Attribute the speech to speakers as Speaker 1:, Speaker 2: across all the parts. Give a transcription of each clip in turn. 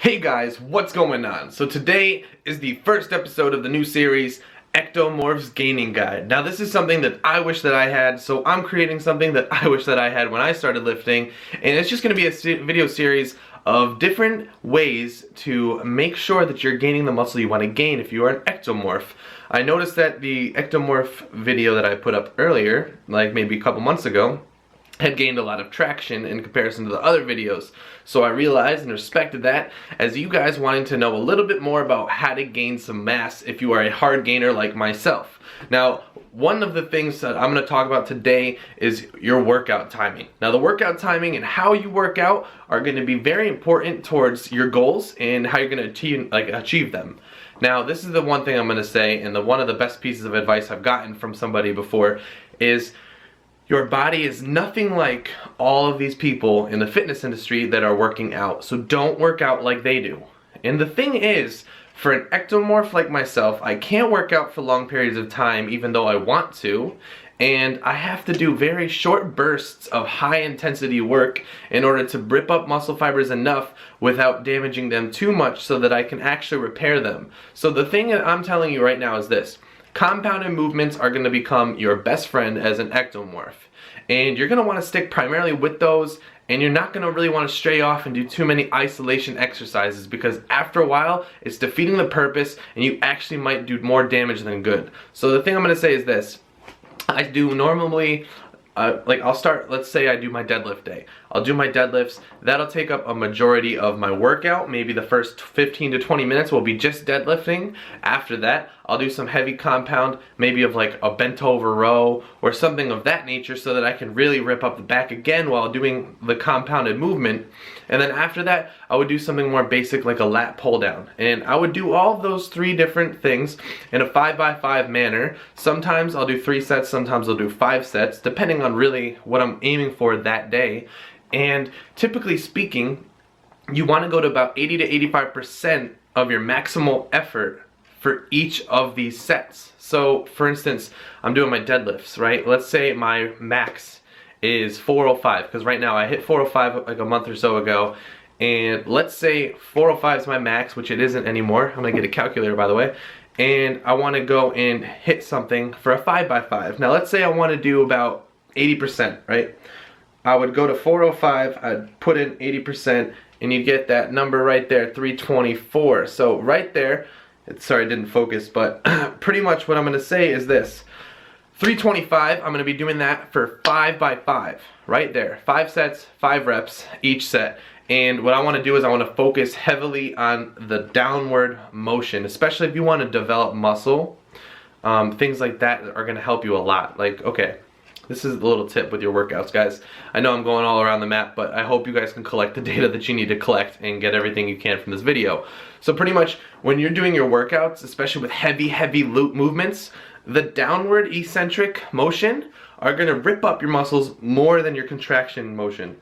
Speaker 1: Hey guys, what's going on? So today is the first episode of the new series, Ectomorph's Gaining Guide. Now this is something that I wish that I had, so I'm creating something that I wish that I had when I started lifting, and it's just going to be a video series of different ways to make sure that you're gaining the muscle you want to gain if you are an ectomorph. I noticed that the ectomorph video that I put up earlier, like maybe a couple months ago, had gained a lot of traction in comparison to the other videos. So I realized and respected that as you guys wanting to know a little bit more about how to gain some mass if you are a hard gainer like myself. Now, one of the things that I'm going to talk about today is your workout timing. Now, the workout timing and how you work out are going to be very important towards your goals and how you're going to achieve them. Now, this is the one thing I'm going to say, and one of the best pieces of advice I've gotten from somebody before is your body is nothing like all of these people in the fitness industry that are working out. So don't work out like they do. And the thing is, for an ectomorph like myself, I can't work out for long periods of time even though I want to. And I have to do very short bursts of high intensity work in order to rip up muscle fibers enough without damaging them too much so that I can actually repair them. So the thing that I'm telling you right now is this. Compounded movements are going to become your best friend as an ectomorph. And you're going to want to stick primarily with those, and you're not going to really want to stray off and do too many isolation exercises because after a while it's defeating the purpose and you actually might do more damage than good. So the thing I'm going to say is this. I do normally I'll start, let's say I do my deadlift day. I'll do my deadlifts. That'll take up a majority of my workout. Maybe the first 15 to 20 minutes will be just deadlifting. After that, I'll do some heavy compound, maybe of like a bent over row or something of that nature so that I can really rip up the back again while doing the compounded movement. And then after that, I would do something more basic like a lat pull down. And I would do all of those three different things in a 5x5 manner. Sometimes I'll do 3 sets, sometimes I'll do 5 sets, depending on really what I'm aiming for that day. And typically speaking, you want to go to about 80 to 85% of your maximal effort for each of these sets. So for instance, I'm doing my deadlifts, right? Let's say my max is 405, because right now I hit 405 like a month or so ago, and let's say 405 is my max, which it isn't anymore. I'm gonna get a calculator, by the way, and I want to go and hit something for a 5x5. Now let's say I want to do about 80%, right? I would go to 405, I'd put in 80%, and you get that number right there, 324. So right there, sorry, it didn't focus, but pretty much what I'm going to say is this. 325, I'm going to be doing that for 5x5, right there. 5 sets, 5 reps each set. And what I want to do is I want to focus heavily on the downward motion, especially if you want to develop muscle. Things like that are going to help you a lot. Like, okay, this is a little tip with your workouts, guys. I know I'm going all around the map, but I hope you guys can collect the data that you need to collect and get everything you can from this video. So pretty much when you're doing your workouts, especially with heavy loop movements, the downward eccentric motion are going to rip up your muscles more than your contraction motion.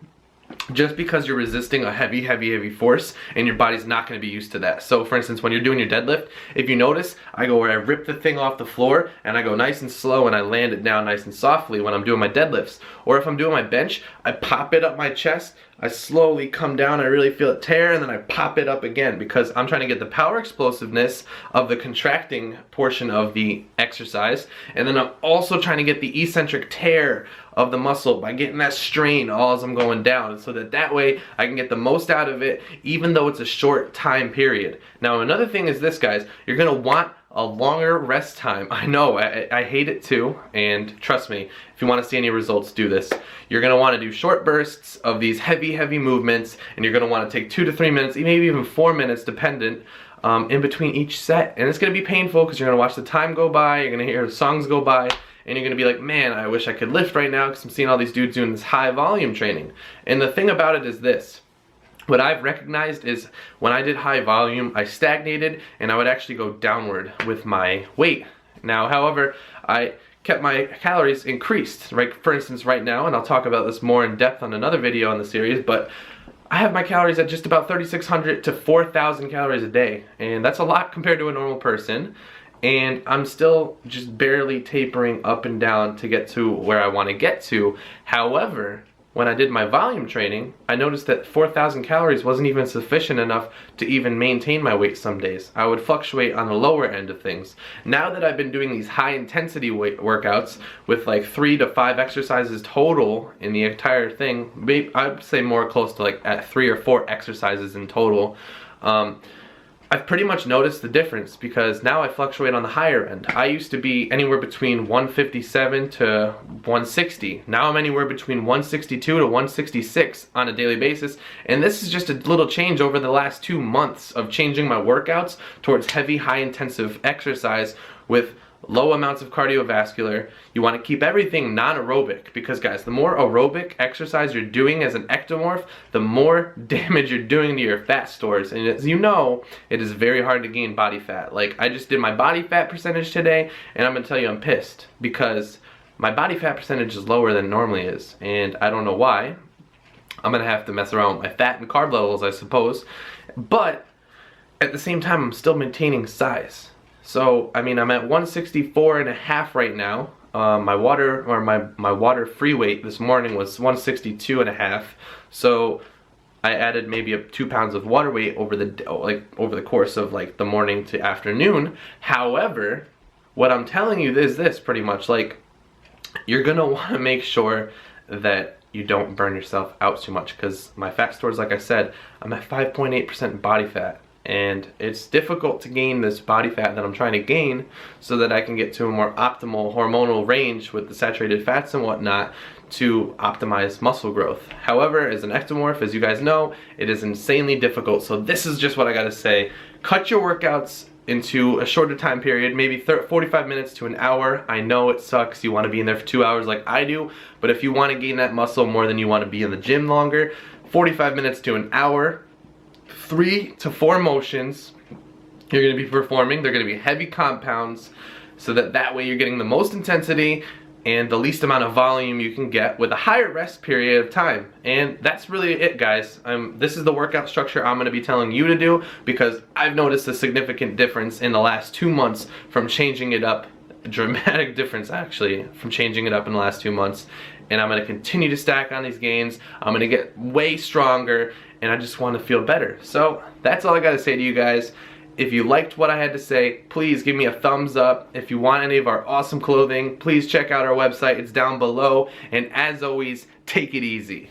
Speaker 1: Just because you're resisting a heavy force and your body's not going to be used to that. So for instance, when you're doing your deadlift, if you notice, I go where I rip the thing off the floor and I go nice and slow and I land it down nice and softly when I'm doing my deadlifts. Or if I'm doing my bench, I pop it up my chest, I slowly come down, I really feel it tear, and then I pop it up again because I'm trying to get the power explosiveness of the contracting portion of the exercise, and then I'm also trying to get the eccentric tear of the muscle by getting that strain all as I'm going down, so that way I can get the most out of it even though it's a short time period. Now another thing is this, guys, you're going to want a longer rest time. I know, I hate it too, and trust me, if you want to see any results, do this. You're going to want to do short bursts of these heavy movements, and you're going to want to take 2 to 3 minutes, maybe even 4 minutes, dependent, in between each set. And it's going to be painful because you're going to watch the time go by, you're going to hear the songs go by, and you're going to be like, man, I wish I could lift right now because I'm seeing all these dudes doing this high volume training. And the thing about it is this. What I've recognized is when I did high volume, I stagnated and I would actually go downward with my weight. Now, however, I kept my calories increased, right? For instance, right now, and I'll talk about this more in depth on another video on the series, but I have my calories at just about 3,600 to 4,000 calories a day, and that's a lot compared to a normal person. And I'm still just barely tapering up and down to get to where I want to get to. However, when I did my volume training, I noticed that 4,000 calories wasn't even sufficient enough to even maintain my weight some days. I would fluctuate on the lower end of things. Now that I've been doing these high intensity weight workouts with like 3 to 5 exercises total in the entire thing, maybe I'd say more close to like at 3 or 4 exercises in total, I've pretty much noticed the difference because now I fluctuate on the higher end. I used to be anywhere between 157 to 160. Now I'm anywhere between 162 to 166 on a daily basis. And this is just a little change over the last 2 months of changing my workouts towards heavy, high intensive exercise with low amounts of cardiovascular. You want to keep everything non-aerobic because guys, the more aerobic exercise you're doing as an ectomorph, the more damage you're doing to your fat stores. And as you know, it is very hard to gain body fat. Like I just did my body fat percentage today and I'm gonna tell you I'm pissed because my body fat percentage is lower than it normally is and I don't know why. I'm gonna have to mess around with my fat and carb levels, I suppose, but at the same time I'm still maintaining size. So, I mean, I'm at 164.5 right now. My water free weight this morning was 162.5. So, I added maybe 2 pounds of water weight over the course of like the morning to afternoon. However, what I'm telling you is this pretty much, like, you're gonna want to make sure that you don't burn yourself out too much because my fat stores, like I said, I'm at 5.8% body fat. And it's difficult to gain this body fat that I'm trying to gain so that I can get to a more optimal hormonal range with the saturated fats and whatnot to optimize muscle growth. However, as an ectomorph, as you guys know, it is insanely difficult. So this is just what I gotta say. Cut your workouts into a shorter time period, maybe 45 minutes to an hour. I know it sucks, you wanna be in there for 2 hours like I do, but if you wanna gain that muscle more than you wanna be in the gym longer, 45 minutes to an hour, 3 to 4 motions you're going to be performing. They're going to be heavy compounds so that way you're getting the most intensity and the least amount of volume you can get with a higher rest period of time. And that's really it, guys. This is the workout structure I'm going to be telling you to do because I've noticed a significant difference in the last 2 months from changing it up. A dramatic difference actually from changing it up in the last 2 months. And I'm going to continue to stack on these gains. I'm going to get way stronger and I just want to feel better. So that's all I got to say to you guys. If you liked what I had to say, please give me a thumbs up. If you want any of our awesome clothing, please check out our website. It's down below. And as always, take it easy.